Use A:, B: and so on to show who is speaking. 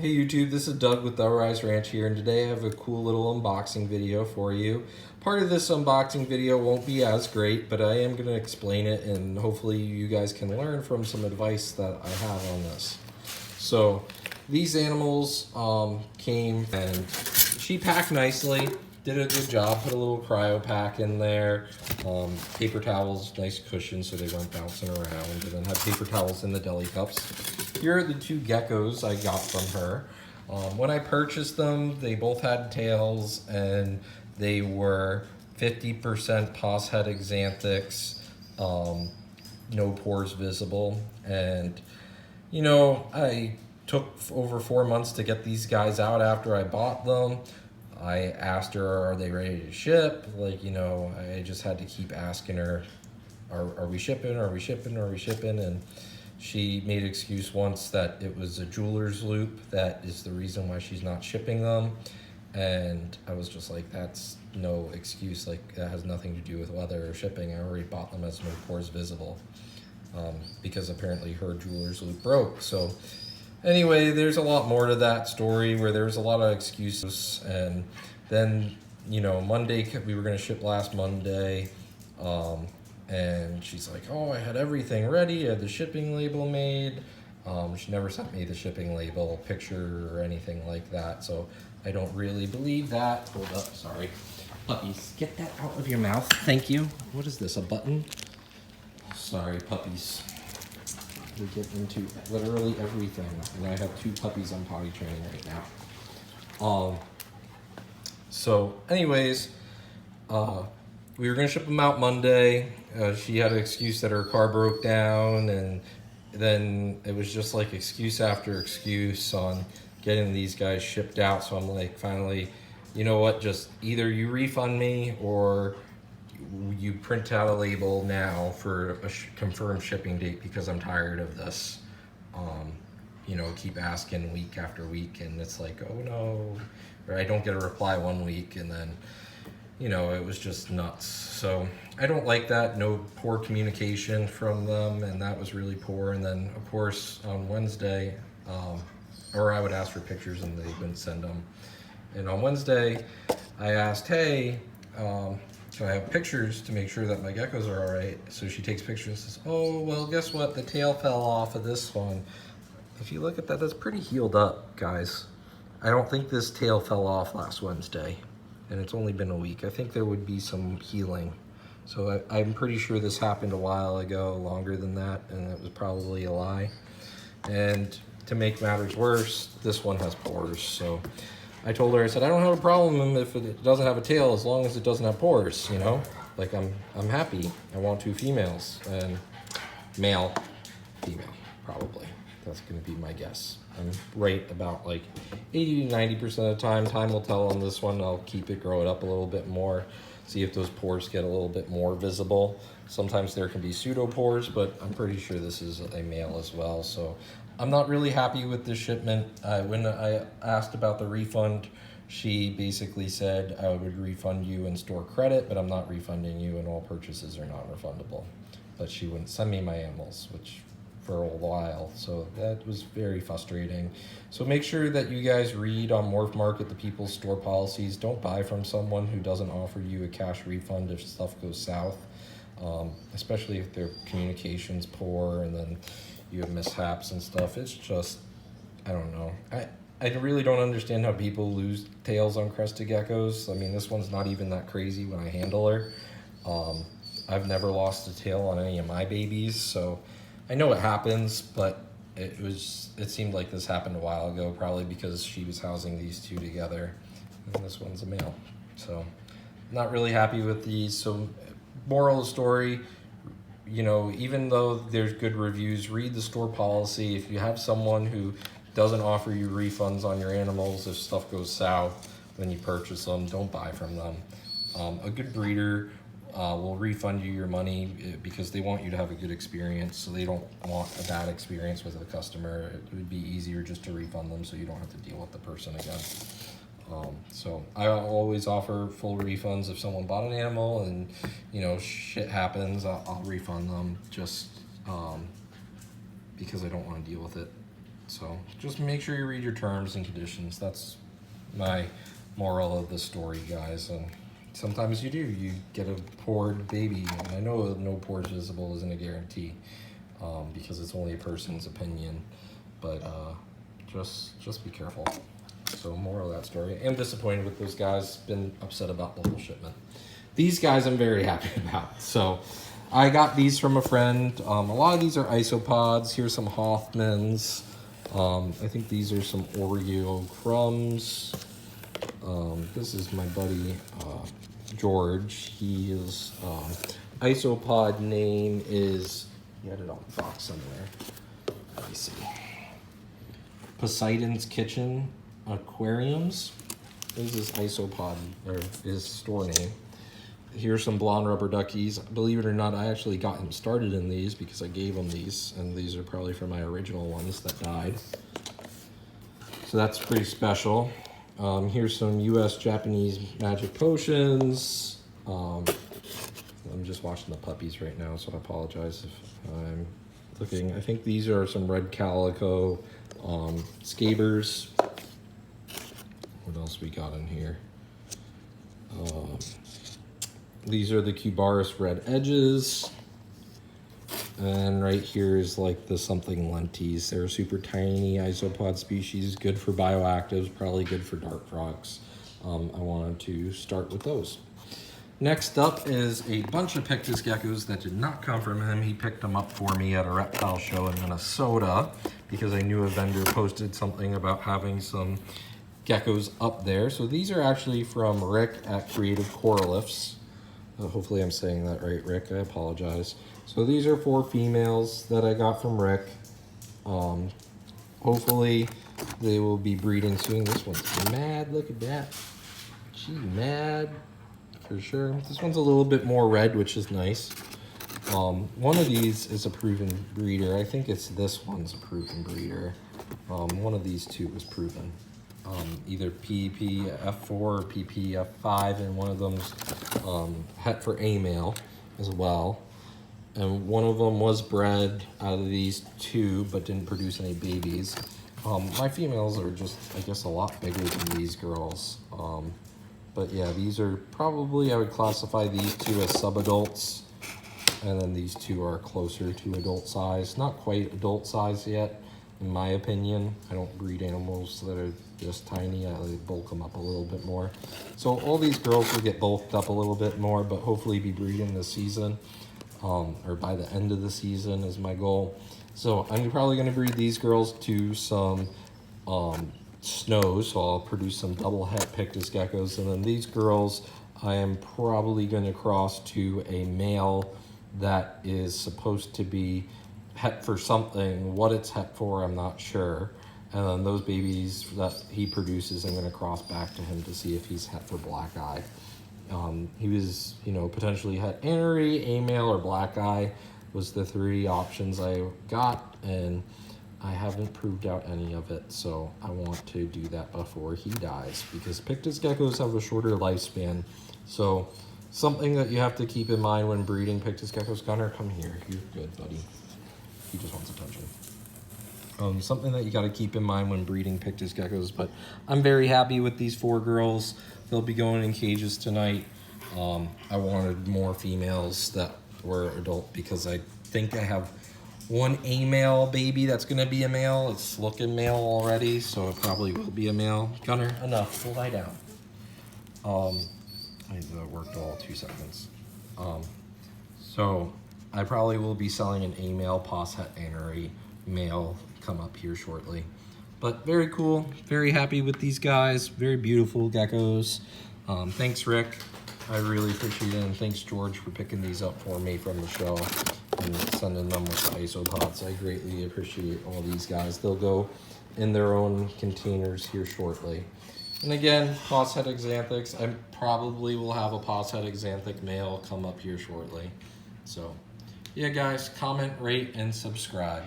A: Hey YouTube, this is Doug with Del Rise Ranch here, and today I have a cool little unboxing video for you. Part of this unboxing video won't be as great, but I am going to explain it, and hopefully you guys can learn from some advice that I have on this. So these animals came, and she packed nicely, did a good job, put a little cryo pack in there, paper towels, nice cushions so they weren't bouncing around, and then had paper towels in the deli cups. Here are the two geckos I got from her. When I purchased them, they both had tails, and they were 50% pos het xanthics, no pores visible. And you know, I took over 4 months to get these guys out after I bought them. I asked her, are they ready to ship? Like, you know, I just had to keep asking her, are we shipping? Are we shipping? Are we shipping? And she made an excuse once that it was a jeweler's loop. That is the reason why she's not shipping them. And I was just like, that's no excuse. Like, that has nothing to do with weather or shipping. I already bought them as no pores visible, because apparently her jeweler's loop broke. So anyway, there's a lot more to that story where there's a lot of excuses. And then, you know, Monday, we were going to ship last Monday. And she's like, oh, I had everything ready. I had the shipping label made. She never sent me the shipping label picture or anything like that. So I don't really believe that. Hold up, sorry. Puppies, get that out of your mouth. Thank you. What is this, a button? Sorry, puppies. We get into literally everything. And I have two puppies I'm potty training right now. So anyways, we were gonna ship them out Monday. She had an excuse that her car broke down, and then it was just like excuse after excuse on getting these guys shipped out. So I'm like, finally, you know what, just either you refund me or you print out a label now for a confirmed shipping date, because I'm tired of this. You know, keep asking week after week, and it's like, oh no, or I don't get a reply 1 week, and then, you know, it was just nuts. So I don't like that. No, poor communication from them, and that was really poor. And then of course on Wednesday, or I would ask for pictures and they wouldn't send them. And on Wednesday I asked, hey, so I have pictures to make sure that my geckos are all right. So she takes pictures and says, oh, well, guess what? The tail fell off of this one. If you look at that, that's pretty healed up, guys. I don't think this tail fell off last Wednesday, and it's only been a week. I think there would be some healing. So I'm pretty sure this happened a while ago, longer than that, and it was probably a lie. And to make matters worse, this one has pores. So I told her, I said, I don't have a problem if it doesn't have a tail, as long as it doesn't have pores, you know? Like, I'm happy. I want two females, and male, female, probably. That's gonna be my guess. I'm right about like 80 to 90% of the time. Time will tell on this one. I'll keep it, grow it up a little bit more, see if those pores get a little bit more visible. Sometimes there can be pseudopores, but I'm pretty sure this is a male as well. So I'm not really happy with this shipment. When I asked about the refund, she basically said I would refund you in store credit, but I'm not refunding you, and all purchases are non-refundable. But she wouldn't send me my animals, which for a while, so that was very frustrating. So make sure that you guys read on Morph Market the people's store policies. Don't buy from someone who doesn't offer you a cash refund if stuff goes south, especially if their communication's poor and then you have mishaps and stuff. It's just, I don't know. I really don't understand how people lose tails on crested geckos. I mean, this one's not even that crazy when I handle her. I've never lost a tail on any of my babies, so I know it happens, but it seemed like this happened a while ago, probably because she was housing these two together, and this one's a male. So not really happy with these. So moral of the story, you know, even though there's good reviews, read the store policy. If you have someone who doesn't offer you refunds on your animals if stuff goes south when you purchase them, don't buy from them. A good breeder will refund you your money because they want you to have a good experience, so they don't want a bad experience with a customer. It would be easier just to refund them so you don't have to deal with the person again. So I always offer full refunds if someone bought an animal and, you know, shit happens, I'll refund them, just because I don't want to deal with it. So just make sure you read your terms and conditions. That's my moral of the story, guys. And sometimes you do. You get a poured baby. And I know no pores visible isn't a guarantee because it's only a person's opinion. But just be careful. So moral of that story. I am disappointed with those guys. Been upset about the whole shipment. These guys I'm very happy about. So I got these from a friend. A lot of these are isopods. Here's some Hoffmans. I think these are some Oreo crumbs. This is my buddy George. He is isopod name is, he had it on the box somewhere. Let me see. Poseidon's Kitchen Aquariums. This is isopod, or his store name. Here's some blonde rubber duckies. Believe it or not, I actually got him started in these because I gave him these, and these are probably from my original ones that died. So that's pretty special. Here's some US Japanese magic potions. I'm just watching the puppies right now, so I apologize if I'm looking. I think these are some red calico scabers. What else we got in here? These are the Cubaris red edges. And right here is like the something lenties. They're a super tiny isopod species, good for bioactives, probably good for dart frogs. I wanted to start with those. Next up is a bunch of Pictus geckos that did not come from him. He picked them up for me at a reptile show in Minnesota because I knew a vendor posted something about having some geckos up there. So these are actually from Rick at Creative Coralifs. Hopefully I'm saying that right, Rick. I apologize. So these are 4 females that I got from Rick. Hopefully they will be breeding soon. This one's mad. Look at that. She's mad for sure. This one's a little bit more red, which is nice. One of these is a proven breeder. I think it's this one's a proven breeder. One of these two was proven. Either PPF4 or PPF5, and one of them's het for a male as well. And one of them was bred out of these 2, but didn't produce any babies. My females are just, I guess, a lot bigger than these girls. But yeah, these are probably, I would classify these 2 as subadults. And then these 2 are closer to adult size. Not quite adult size yet, in my opinion. I don't breed animals that are just tiny. I bulk them up a little bit more. So all these girls will get bulked up a little bit more, but hopefully be breeding this season. Or by the end of the season is my goal. So I'm probably going to breed these girls to some snows. So I'll produce some double het Pictus geckos. And then these girls I am probably going to cross to a male that is supposed to be het for something. What it's het for, I'm not sure. And then those babies that he produces, I'm going to cross back to him to see if he's het for black eye. He was, potentially het anery, a male, or black eye was the 3 options I got, and I haven't proved out any of it, so I want to do that before he dies, because Pictus geckos have a shorter lifespan. So something that you have to keep in mind when breeding Pictus geckos. Gunner, come here. You're good, buddy. He just wants attention. Something that you got to keep in mind when breeding Pictus geckos, but I'm very happy with these 4 girls. They'll be going in cages tonight. I wanted more females that were adult because I think I have 1 a male baby that's going to be a male. It's looking male already, so it probably will be a male. Gunner, enough. We'll lie down. I worked all 2 seconds. So I probably will be selling an a male pos het anery male come up here shortly. But very cool, very happy with these guys, very beautiful geckos. Thanks, Rick. I really appreciate it, and thanks, George, for picking these up for me from the show and sending them with the isopods. I greatly appreciate all these guys. They'll go in their own containers here shortly. And again, pos het xanthics. I probably will have a pos het xanthic male come up here shortly. So, yeah, guys, comment, rate, and subscribe.